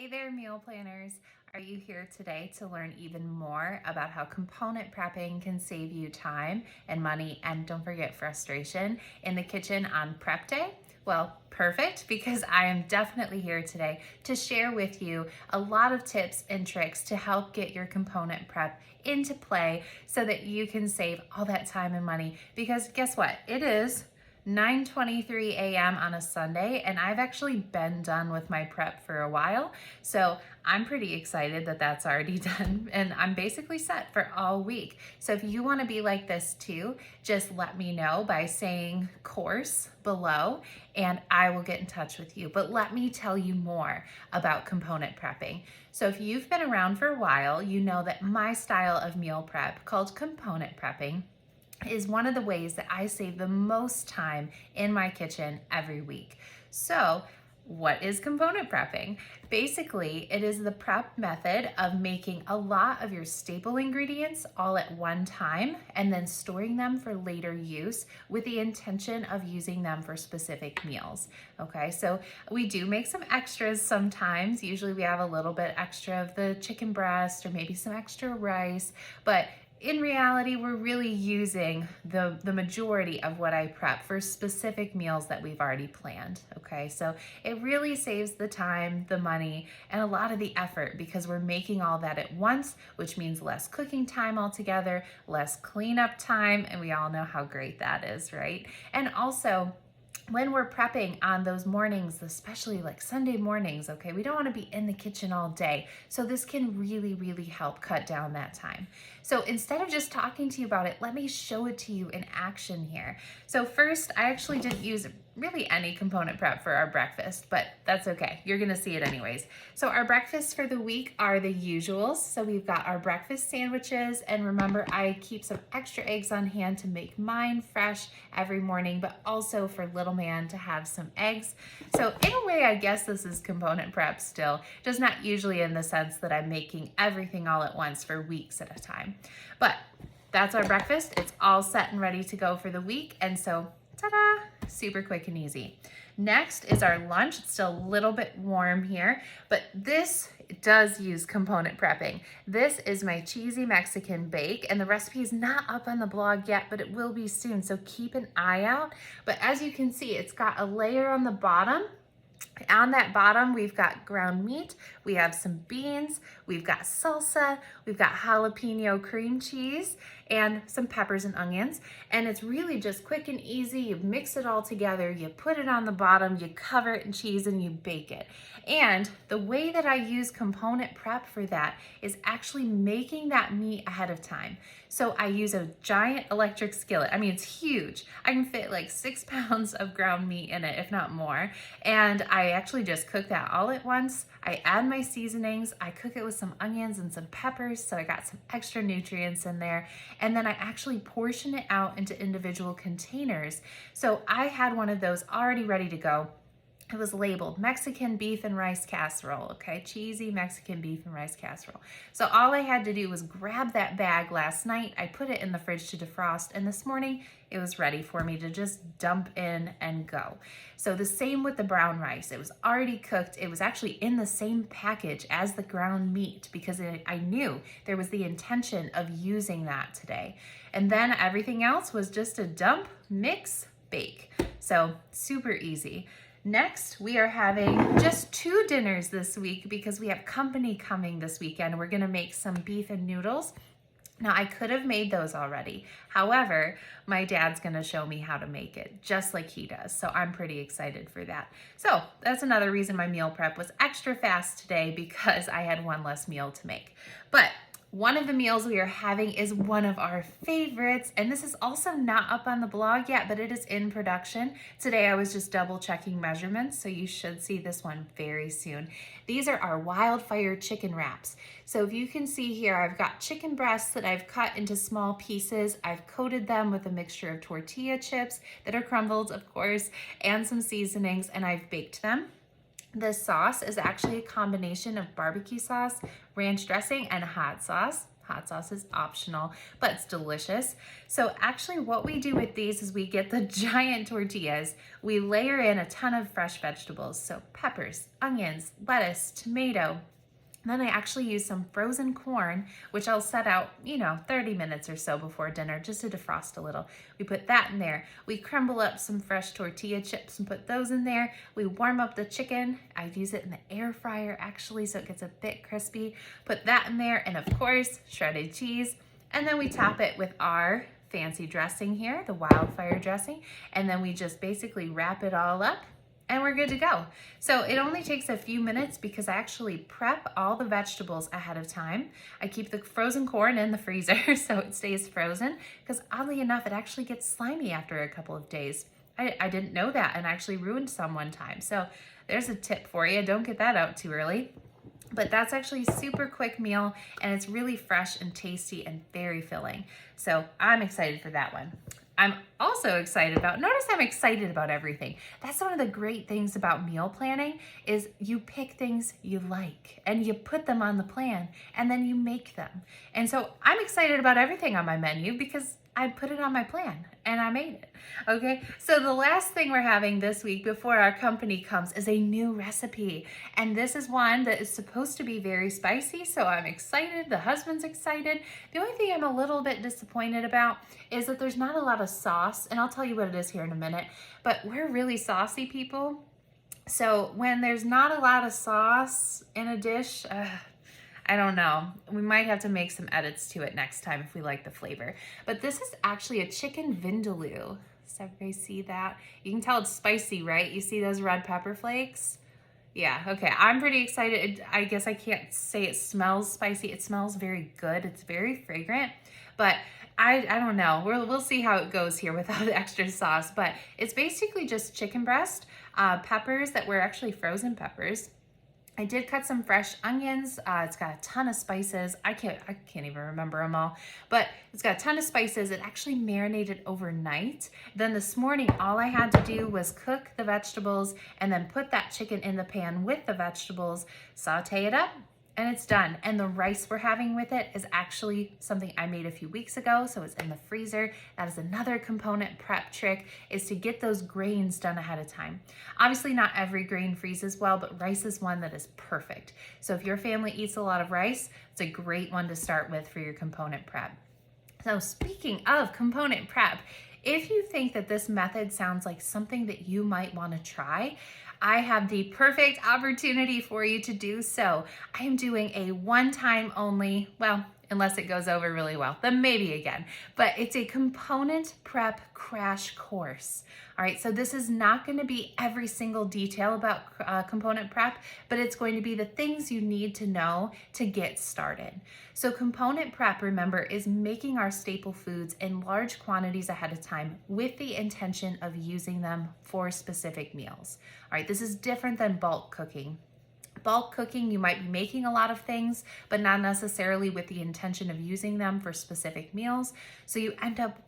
Hey there, meal planners. Are you here today to learn even more about how component prepping can save you time and money, and don't forget frustration in the kitchen on prep day? Well, perfect, because I am definitely here today to share with you a lot of tips and tricks to help get your component prep into play so that you can save all that time and money. Because guess what? It is 9:23 a.m. on a Sunday, and I've actually been done with my prep for a while. So I'm pretty excited that that's already done, and I'm basically set for all week. So if you want to be like this too, just let me know by saying course below, and I will get in touch with you. But let me tell you more about component prepping. So if you've been around for a while, you know that my style of meal prep, called component prepping, is one of the ways that I save the most time in my kitchen every week. So what is component prepping? Basically, it is the prep method of making a lot of your staple ingredients all at one time and then storing them for later use with the intention of using them for specific meals. Okay, so we do make some extras sometimes. Usually we have a little bit extra of the chicken breast or maybe some extra rice, but in reality, we're really using the majority of what I prep for specific meals that we've already planned, okay? So it really saves the time, the money, and a lot of the effort because we're making all that at once, which means less cooking time altogether, less cleanup time, and we all know how great that is, right? And also, when we're prepping on those mornings, especially like Sunday mornings, okay, we don't want to be in the kitchen all day. So this can really, really help cut down that time. So instead of just talking to you about it, let me show it to you in action here. So first, I actually didn't use really any component prep for our breakfast, but that's okay. You're gonna see it anyways. So our breakfasts for the week are the usuals. So we've got our breakfast sandwiches, and remember, I keep some extra eggs on hand to make mine fresh every morning, but also for little man to have some eggs. So in a way, I guess this is component prep still, just not usually in the sense that I'm making everything all at once for weeks at a time. But that's our breakfast. It's all set and ready to go for the week. And so, ta-da, super quick and easy. Next is our lunch. It's still a little bit warm here, but this does use component prepping. This is my cheesy Mexican bake, and the recipe is not up on the blog yet, but it will be soon, so keep an eye out. But as you can see, it's got a layer on the bottom. On that bottom, we've got ground meat, we have some beans, we've got salsa, we've got jalapeno cream cheese, and some peppers and onions. And it's really just quick and easy. You mix it all together, you put it on the bottom, you cover it in cheese, and you bake it. And the way that I use component prep for that is actually making that meat ahead of time. So I use a giant electric skillet. I mean, it's huge. I can fit like 6 pounds of ground meat in it, if not more. And I actually just cook that all at once. I add my seasonings. I cook it with some onions and some peppers, so I got some extra nutrients in there. And then I actually portion it out into individual containers. So I had one of those already ready to go. It was labeled Mexican beef and rice casserole, okay? Cheesy Mexican beef and rice casserole. So all I had to do was grab that bag last night. I put it in the fridge to defrost, and this morning it was ready for me to just dump in and go. So the same with the brown rice. It was already cooked. It was actually in the same package as the ground meat because I knew there was the intention of using that today. And then everything else was just a dump, mix, bake. So super easy. Next, we are having just 2 dinners this week because we have company coming this weekend. We're gonna make some beef and noodles. Now, I could have made those already. However, my dad's gonna show me how to make it just like he does. So I'm pretty excited for that. So that's another reason my meal prep was extra fast today, because I had one less meal to make. But one of the meals we are having is one of our favorites, and this is also not up on the blog yet, but it is in production. Today I was just double checking measurements, so you should see this one very soon. These are our Wildfire chicken wraps. So if you can see here, I've got chicken breasts that I've cut into small pieces. I've coated them with a mixture of tortilla chips that are crumbled, of course, and some seasonings, and I've baked them. This sauce is actually a combination of barbecue sauce, ranch dressing, and hot sauce. Hot sauce is optional, but it's delicious. So actually what we do with these is we get the giant tortillas. We layer in a ton of fresh vegetables. So peppers, onions, lettuce, tomato. Then I actually use some frozen corn, which I'll set out, 30 minutes or so before dinner just to defrost a little. We put that in there. We crumble up some fresh tortilla chips and put those in there. We warm up the chicken. I use it in the air fryer actually, so it gets a bit crispy. Put that in there, and of course, shredded cheese. And then we top it with our fancy dressing here, the Wildfire dressing. And then we just basically wrap it all up, and we're good to go. So it only takes a few minutes because I actually prep all the vegetables ahead of time. I keep the frozen corn in the freezer so it stays frozen, because oddly enough, it actually gets slimy after a couple of days. I didn't know that and actually ruined some one time. So there's a tip for you. Don't get that out too early. But that's actually a super quick meal, and it's really fresh and tasty and very filling. So I'm excited for that one. I'm also excited about, notice I'm excited about everything. That's one of the great things about meal planning is you pick things you like and you put them on the plan and then you make them. And so I'm excited about everything on my menu because I put it on my plan and I made it. Okay, so the last thing we're having this week before our company comes is a new recipe. And this is one that is supposed to be very spicy, so I'm excited. The husband's excited. The only thing I'm a little bit disappointed about is that there's not a lot of sauce, and I'll tell you what it is here in a minute, but we're really saucy people. So when there's not a lot of sauce in a dish, I don't know. We might have to make some edits to it next time if we like the flavor. But this is actually a chicken vindaloo. Does everybody see that? You can tell it's spicy, right? You see those red pepper flakes? Yeah, okay. I'm pretty excited. I guess I can't say it smells spicy. It smells very good. It's very fragrant. But I don't know. We'll see how it goes here without extra sauce. But it's basically just chicken breast, peppers that were actually frozen peppers. I did cut some fresh onions. It's got a ton of spices. I can't even remember them all, but it's got a ton of spices. It actually marinated overnight. Then this morning, all I had to do was cook the vegetables and then put that chicken in the pan with the vegetables, saute it up, and it's done. And the rice we're having with it is actually something I made a few weeks ago, so it's in the freezer. That is another component prep trick, is to get those grains done ahead of time. Obviously not every grain freezes well, but rice is one that is perfect. So if your family eats a lot of rice, it's a great one to start with for your component prep. So speaking of component prep, if you think that this method sounds like something that you might want to try, I have the perfect opportunity for you to do so. I am doing a one-time only, well, unless it goes over really well, then maybe again, but it's a component prep crash course. All right, so this is not going to be every single detail about component prep, but it's going to be the things you need to know to get started. So component prep, remember, is making our staple foods in large quantities ahead of time with the intention of using them for specific meals. All right, this is different than bulk cooking. Bulk cooking, you might be making a lot of things, but not necessarily with the intention of using them for specific meals. So you end up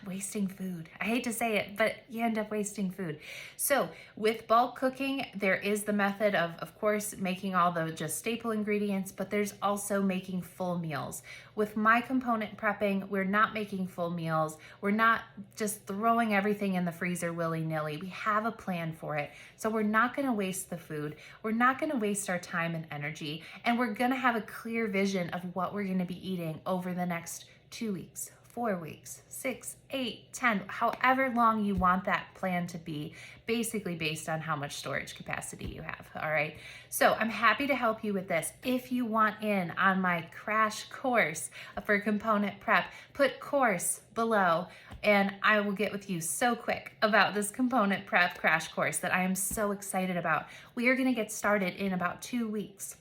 wasting food. I hate to say it, but you end up wasting food. So with bulk cooking, there is the method of course, making all the just staple ingredients, but there's also making full meals. With my component prepping, we're not making full meals. We're not just throwing everything in the freezer willy-nilly. We have a plan for it. So we're not gonna waste the food. We're not gonna waste our time and energy. And we're gonna have a clear vision of what we're gonna be eating over the next 2 weeks, 4 weeks, 6, 8, 10, however long you want that plan to be, basically based on how much storage capacity you have, all right? So I'm happy to help you with this. If you want in on my crash course for component prep, put course below and I will get with you so quick about this component prep crash course that I am so excited about. We are gonna get started in about 2 weeks.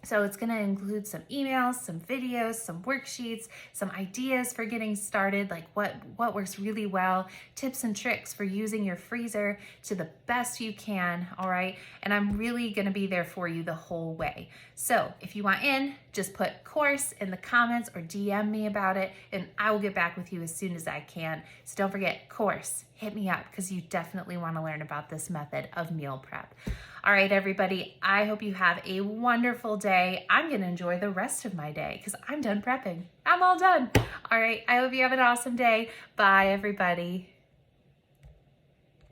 So it's going to include some emails, some videos, some worksheets, some ideas for getting started, like what works really well, tips and tricks for using your freezer to the best you can, all right? And I'm really going to be there for you the whole way. So if you want in, just put course in the comments or DM me about it, and I will get back with you as soon as I can. So don't forget, course, hit me up because you definitely want to learn about this method of meal prep. All right, everybody, I hope you have a wonderful day. day, I'm gonna enjoy the rest of my day because I'm done prepping. I'm all done. All right, I hope you have an awesome day. Bye, everybody.